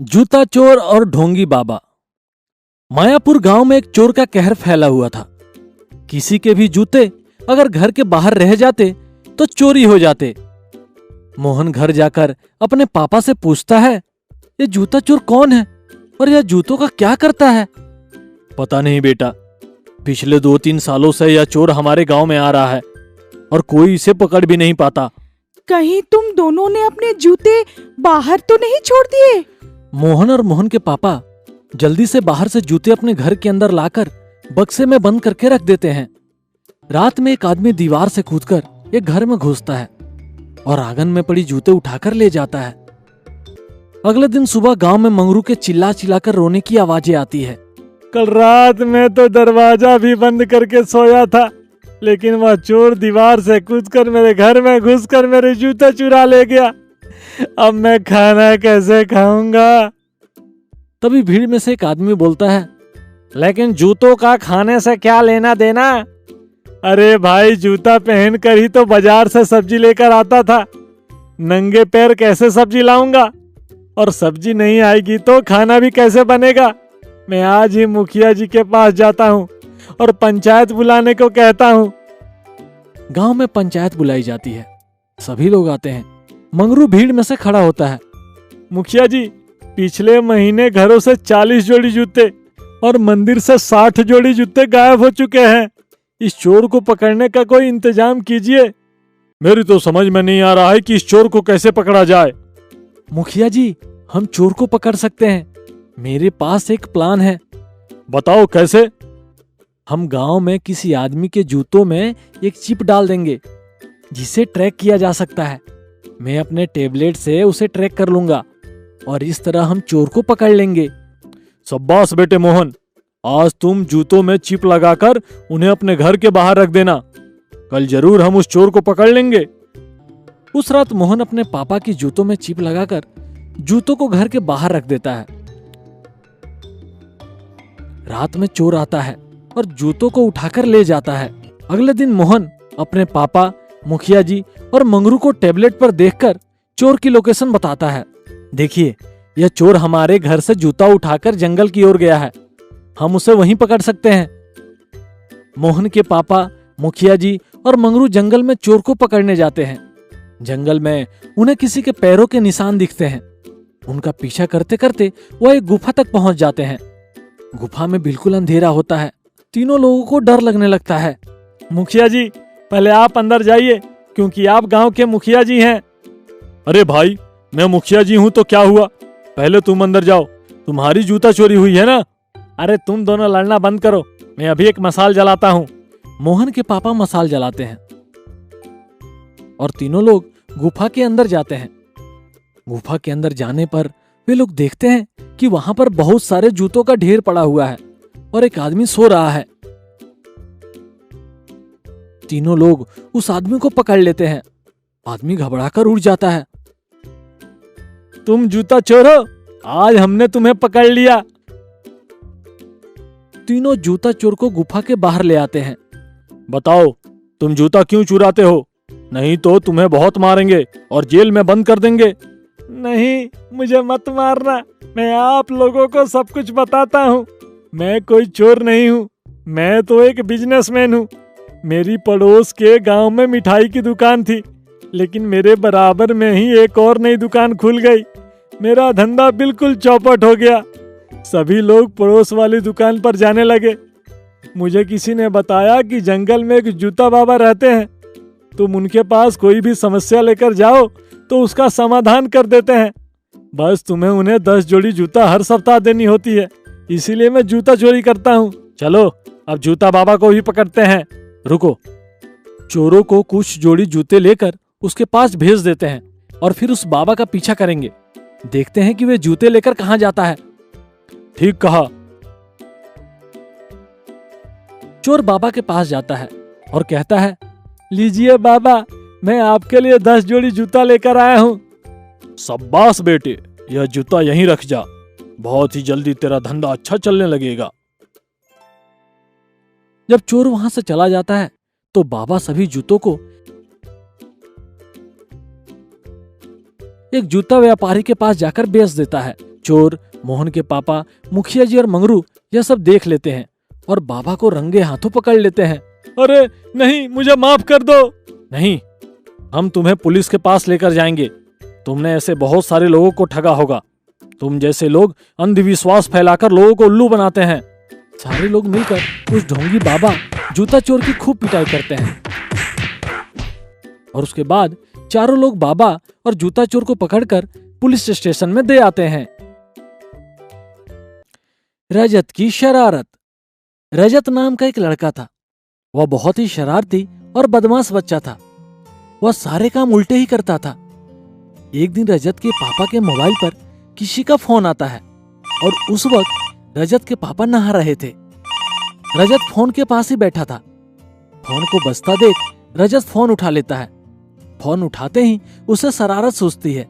जूता चोर और ढोंगी बाबा। मायापुर गांव में एक चोर का कहर फैला हुआ था। किसी के भी जूते अगर घर के बाहर रह जाते तो चोरी हो जाते। मोहन घर जाकर अपने पापा से पूछता है, ये जूता चोर कौन है और यह जूतों का क्या करता है? पता नहीं बेटा, पिछले 2-3 सालों से यह चोर हमारे गांव में आ रहा है और कोई इसे पकड़ भी नहीं पाता। कहीं तुम दोनों ने अपने जूते बाहर तो नहीं छोड़ दिए? मोहन और मोहन के पापा जल्दी से बाहर से जूते अपने घर के अंदर लाकर बक्से में बंद करके रख देते हैं। रात में एक आदमी दीवार से कूदकर एक घर में घुसता है और आंगन में पड़ी जूते उठाकर ले जाता है। अगले दिन सुबह गांव में मंगरू के चिल्ला चिल्लाकर रोने की आवाजें आती है। कल रात में तो दरवाजा भी बंद करके सोया था, लेकिन वह चोर दीवार से कूदकर मेरे घर में घुसकर मेरे जूते चुरा ले गया। अब मैं खाना कैसे खाऊंगा? तभी भीड़ में से एक आदमी बोलता है, लेकिन जूतों का खाने से क्या लेना देना? अरे भाई, जूता पहन कर ही तो बाजार से सब्जी लेकर आता था। नंगे पैर कैसे सब्जी लाऊंगा? और सब्जी नहीं आएगी तो खाना भी कैसे बनेगा? मैं आज ही मुखिया जी के पास जाता हूँ और पंचायत बुलाने को कहता हूँ। गांव में पंचायत बुलाई जाती है। सभी लोग आते हैं। मंगरू भीड़ में से खड़ा होता है। मुखिया जी, पिछले महीने घरों से 40 जोड़ी जूते और मंदिर से 60 जोड़ी जूते गायब हो चुके हैं। इस चोर को पकड़ने का कोई इंतजाम कीजिए। मेरी तो समझ में नहीं आ रहा है कि इस चोर को कैसे पकड़ा जाए। मुखिया जी, हम चोर को पकड़ सकते हैं। मेरे पास एक प्लान है। बताओ कैसे? हम गांव में किसी आदमी के जूतों में एक चिप डाल देंगे जिसे ट्रैक किया जा सकता है। मैं अपने टेबलेट से उसे ट्रैक कर लूंगा और इस तरह हम चोर को पकड़ लेंगे। शाबाश बेटे मोहन, आज तुम जूतों में चिप लगाकर उन्हें अपने घर के बाहर रख देना। कल जरूर हम उस चोर को पकड़ लेंगे। उस रात मोहन अपने पापा की जूतों में चिप लगाकर जूतों को घर के बाहर रख देता है। रात में चोर आता है और जूतों को उठाकर ले जाता है। अगले दिन मोहन अपने पापा, मुखिया जी और मंगरू को टेबलेट पर देखकर चोर की लोकेशन बताता है। देखिए, यह चोर हमारे घर से जूता उठाकर जंगल की ओर गया है। हम उसे वहीं पकड़ सकते हैं। मोहन के पापा, मुखिया जी और मंगरू जंगल में चोर को पकड़ने जाते हैं। जंगल में उन्हें किसी के पैरों के निशान दिखते हैं। उनका पीछा करते करते वह एक गुफा तक पहुंच जाते हैं। गुफा में बिल्कुल अंधेरा होता है। तीनों लोगों को डर लगने लगता है। मुखिया जी, पहले आप अंदर जाइए, क्योंकि आप गांव के मुखिया जी हैं। अरे भाई, मैं मुखिया जी हूं तो क्या हुआ? पहले तुम अंदर जाओ। तुम्हारी जूता चोरी हुई है ना? अरे तुम दोनों लड़ना बंद करो, मैं अभी एक मसाल जलाता हूँ। मोहन के पापा मसाल जलाते हैं और तीनों लोग गुफा के अंदर जाते हैं। गुफा के अंदर जाने पर वे लोग देखते हैं कि वहां पर बहुत सारे जूतों का ढेर पड़ा हुआ है और एक आदमी सो रहा है। तीनों लोग उस आदमी को पकड़ लेते हैं। आदमी घबराकर उड़ जाता है। तुम जूता चोर हो, आज हमने तुम्हें पकड़ लिया। तीनों जूता चोर को गुफा के बाहर ले आते हैं। बताओ, तुम जूता क्यों चुराते हो? नहीं तो तुम्हें बहुत मारेंगे और जेल में बंद कर देंगे। नहीं, मुझे मत मारना। मैं आप लोगों को सब कुछ बताता हूँ। मैं कोई चोर नहीं हूँ, मैं तो एक बिजनेसमैन हूँ। मेरी पड़ोस के गांव में मिठाई की दुकान थी, लेकिन मेरे बराबर में ही एक और नई दुकान खुल गई। मेरा धंधा बिल्कुल चौपट हो गया। सभी लोग पड़ोस वाली दुकान पर जाने लगे। मुझे किसी ने बताया कि जंगल में एक जूता बाबा रहते हैं। तुम उनके पास कोई भी समस्या लेकर जाओ तो उसका समाधान कर देते हैं। बस तुम्हें उन्हें 10 जोड़ी जूता हर सप्ताह देनी होती है, इसीलिए मैं जूता चोरी करता हूँ। चलो, अब जूता बाबा को भी पकड़ते हैं। रुको। चोरों को कुछ जोड़ी जूते लेकर उसके पास भेज देते हैं और फिर उस बाबा का पीछा करेंगे। देखते हैं कि वे जूते लेकर कहां जाता है। ठीक कहा। चोर बाबा के पास जाता है और कहता है, लीजिए बाबा, मैं आपके लिए 10 जोड़ी जूता लेकर आया हूँ। शाबाश बेटे, यह जूता यहीं रख जा। बहुत ही जल्दी तेरा धंधा अच्छा चलने लगेगा। जब चोर वहां से चला जाता है तो बाबा सभी जूतों को एक जूता व्यापारी के पास जाकर बेच देता है चोर, मोहन के पापा, मुखिया जी और मंगरू यह सब देख लेते हैं और बाबा को रंगे हाथों पकड़ लेते हैं। अरे नहीं, मुझे माफ कर दो। नहीं, हम तुम्हें पुलिस के पास लेकर जाएंगे। तुमने ऐसे बहुत सारे लोगों को ठगा होगा। तुम जैसे लोग अंधविश्वास फैलाकर लोगों को उल्लू बनाते हैं। सारे लोग मिलकर उस ढोंगी बाबा जूता चोर की खूब पिटाई करते हैं और उसके बाद चारों लोग बाबा और जूता चोर को पकड़कर पुलिस स्टेशन में दे आते हैं। रजत की शरारत। रजत नाम का एक लड़का था। वह बहुत ही शरारती और बदमाश बच्चा था। वह सारे काम उल्टे ही करता था। एक दिन रजत के पापा के मोबाइल पर किसी का फोन आता है और उस वक्त रजत के पापा नहा रहे थे। रजत फोन के पास ही बैठा था। फोन को बजता देख रजत फोन उठा लेता है। फोन उठाते ही उसे शरारत सूझती है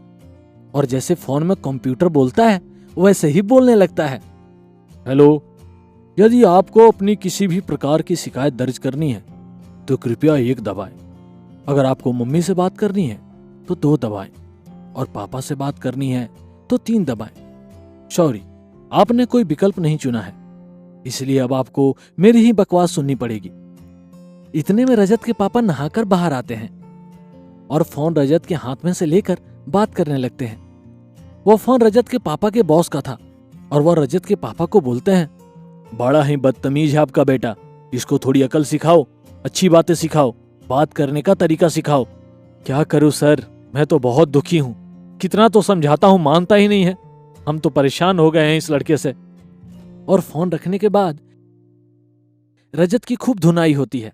और जैसे फोन में कंप्यूटर बोलता है वैसे ही बोलने लगता है। हेलो, यदि आपको अपनी किसी भी प्रकार की शिकायत दर्ज करनी है तो कृपया 1 दबाएं। अगर आपको मम्मी से बात करनी है तो 2 दबाएं और पापा से बात करनी है तो 3 दबाएं। सॉरी, आपने कोई विकल्प नहीं चुना है, इसलिए अब आपको मेरी ही बकवास सुननी पड़ेगी। इतने में रजत के पापा नहाकर बाहर आते हैं और फोन रजत के हाथ में से लेकर बात करने लगते हैं। वो फोन रजत के पापा के बॉस का था और वह रजत के पापा को बोलते हैं, बड़ा ही बदतमीज है आपका बेटा। इसको थोड़ी अकल सिखाओ, अच्छी बातें सिखाओ, बात करने का तरीका सिखाओ। क्या करूं सर, मैं तो बहुत दुखी हूं। कितना तो समझाता हूं, मानता ही नहीं है। हम तो परेशान हो गए हैं इस लड़के से। और फोन रखने के बाद रजत की खूब धुनाई होती है।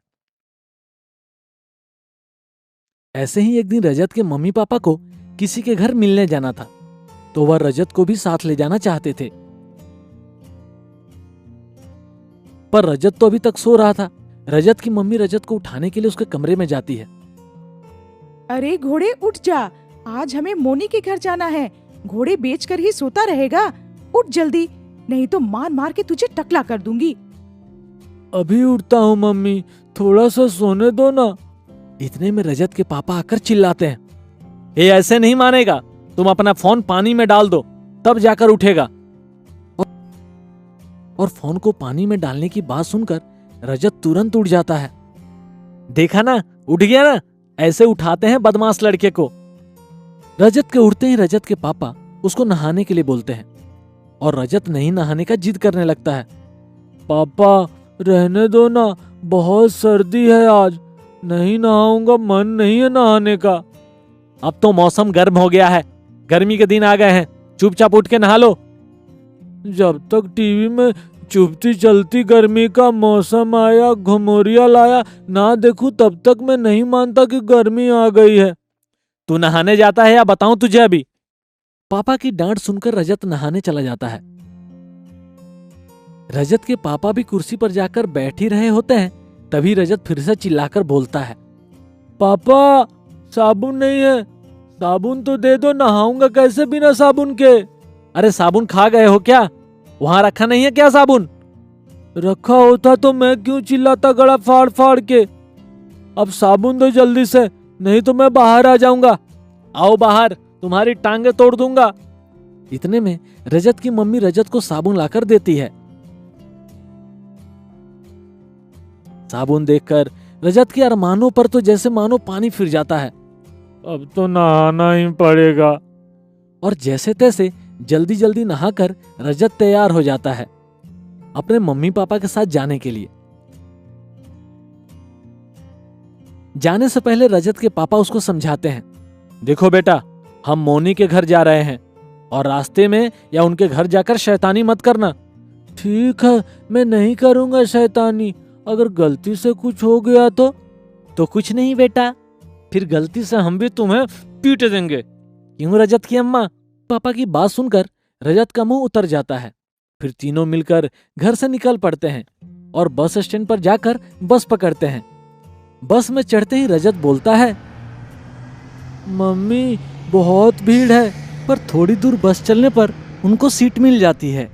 ऐसे ही एक दिन रजत के मम्मी पापा को किसी के घर मिलने जाना था तो वह रजत को भी साथ ले जाना चाहते थे, पर रजत तो अभी तक सो रहा था। रजत की मम्मी रजत को उठाने के लिए उसके कमरे में जाती है। अरे घोड़े उठ जा, आज हमें मोनी के घर जाना है। घोड़े बेचकर ही सोता रहेगा, उठ जल्दी, नहीं तो मार मार के तुझे टकला कर दूंगी। अभी उठता हूँ मम्मी, थोड़ा सा सोने दो ना। इतने में रजत के पापा आकर चिल्लाते हैं, ये ऐसे नहीं मानेगा, तुम अपना फोन पानी में डाल दो तब जाकर उठेगा। और फोन को पानी में डालने की बात सुनकर रजत तुरंत उठ जाता है। देखा ना, उठ गया ना, ऐसे उठाते हैं बदमाश लड़के को। रजत के उठते ही रजत के पापा उसको नहाने के लिए बोलते हैं और रजत नहीं नहाने का जिद करने लगता है। पापा रहने दो ना, बहुत सर्दी है आज, नहीं नहाऊंगा, मन नहीं है नहाने का। अब तो मौसम गर्म हो गया है, गर्मी के दिन आ गए हैं, चुपचाप उठ के नहा लो। जब तक टीवी में चुपती चलती गर्मी का मौसम आया, घुमोरिया लाया ना देखूं तब तक मैं नहीं मानता कि गर्मी आ गई है। तू नहाने जाता है या बताऊं तुझे अभी? पापा की डांट सुनकर रजत नहाने चला जाता है। रजत के पापा भी कुर्सी पर जाकर बैठ ही रहे होते हैं, तभी रजत फिर से चिल्लाकर बोलता है, पापा साबुन नहीं है, साबुन तो दे दो, नहाऊंगा कैसे बिना साबुन के। अरे साबुन खा गए हो क्या? वहां रखा नहीं है क्या साबुन? रखा होता तो मैं क्यों चिल्लाता गला फाड़ फाड़ के। अब साबुन दो जल्दी से, नहीं तो मैं बाहर आ जाऊंगा। आओ बाहर, तुम्हारी टांगे तोड़ दूंगा। इतने में रजत की मम्मी रजत को साबुन लाकर देती है। साबुन देखकर रजत के अरमानों पर तो जैसे मानो पानी फिर जाता है। अब तो नहाना ही पड़ेगा। और जैसे तैसे जल्दी जल्दी नहाकर रजत तैयार हो जाता है अपने मम्मी पापा के साथ जाने के लिए। जाने से पहले रजत के पापा उसको समझाते हैं, देखो बेटा, हम मोनी के घर जा रहे हैं और रास्ते में या उनके घर जाकर शैतानी मत करना। ठीक है, मैं नहीं करूंगा शैतानी। अगर गलती से कुछ हो गया तो कुछ नहीं बेटा, फिर गलती से हम भी तुम्हें पीट देंगे। क्यों रजत की अम्मा? पापा की बात सुनकर रजत का मुंह उतर जाता है। फिर तीनों मिलकर घर से निकल पड़ते हैं और बस स्टैंड पर जाकर बस पकड़ते हैं। बस में चढ़ते ही रजत बोलता है, मम्मी बहुत भीड़ है। पर थोड़ी दूर बस चलने पर उनको सीट मिल जाती है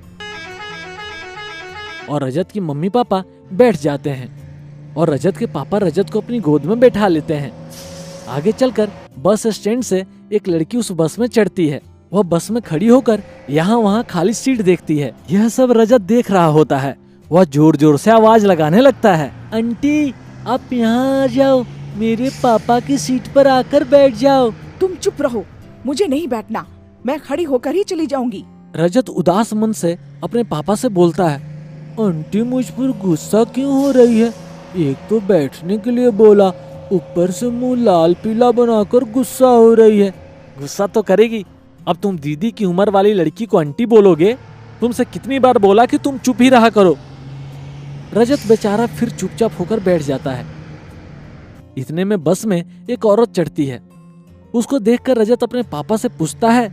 और रजत की मम्मी पापा बैठ जाते हैं और रजत के पापा रजत को अपनी गोद में बैठा लेते हैं। आगे चलकर बस स्टैंड से एक लड़की उस बस में चढ़ती है। वह बस में खड़ी होकर यहाँ वहाँ खाली सीट देखती है। यह सब रजत देख रहा होता है। वह जोर जोर से आवाज लगाने लगता है, आंटी आप यहाँ आ जाओ, मेरे पापा की सीट पर आकर बैठ जाओ। तुम चुप रहो, मुझे नहीं बैठना, मैं खड़ी होकर ही चली जाऊंगी। रजत उदास मन से अपने पापा से बोलता है, आंटी मुझ पर गुस्सा क्यों हो रही है? एक तो बैठने के लिए बोला, ऊपर से मुंह लाल पीला बनाकर गुस्सा हो रही है। गुस्सा तो करेगी, अब तुम दीदी की उम्र वाली लड़की को आंटी बोलोगे? तुमसे कितनी बार बोला कि तुम चुप ही रहा करो। रजत बेचारा फिर चुपचाप होकर बैठ जाता है। इतने में बस में एक औरत चढ़ती है। उसको देखकर रजत अपने पापा से पूछता है,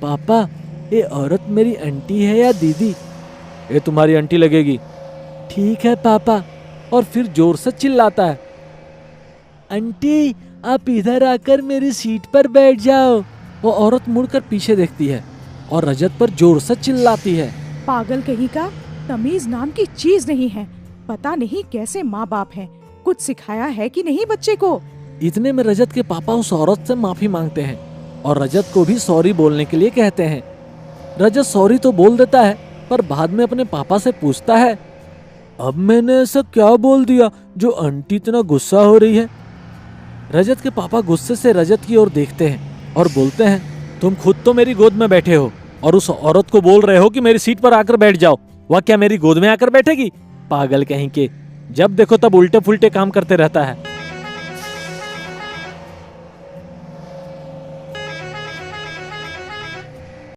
पापा ये औरत मेरी आंटी है या दीदी? ये तुम्हारी आंटी लगेगी। ठीक है पापा। और फिर जोर से चिल्लाता है, आंटी आप इधर आकर मेरी सीट पर बैठ जाओ। वो औरत मुड़कर पीछे देखती है और रजत पर जोर से चिल्लाती है, पागल कहीं का, तमीज नाम की चीज नहीं है। पता नहीं कैसे माँ बाप हैं, कुछ सिखाया है कि नहीं बच्चे को। इतने में रजत के पापा उस औरत से माफी मांगते हैं और रजत को भी सॉरी बोलने के लिए कहते हैं। रजत सॉरी तो बोल देता है, पर बाद में अपने पापा से पूछता है, अब मैंने ऐसा क्या बोल दिया जो आंटी इतना गुस्सा हो रही है? रजत के पापा गुस्से से रजत की ओर देखते हैं और बोलते हैं, तुम खुद तो मेरी गोद में बैठे हो और उस औरत को बोल रहे हो कि मेरी सीट पर आकर बैठ जाओ। वह क्या मेरी गोद में आकर बैठेगी? पागल कहीं के, जब देखो तब उल्टे फुल्टे काम करते रहता है।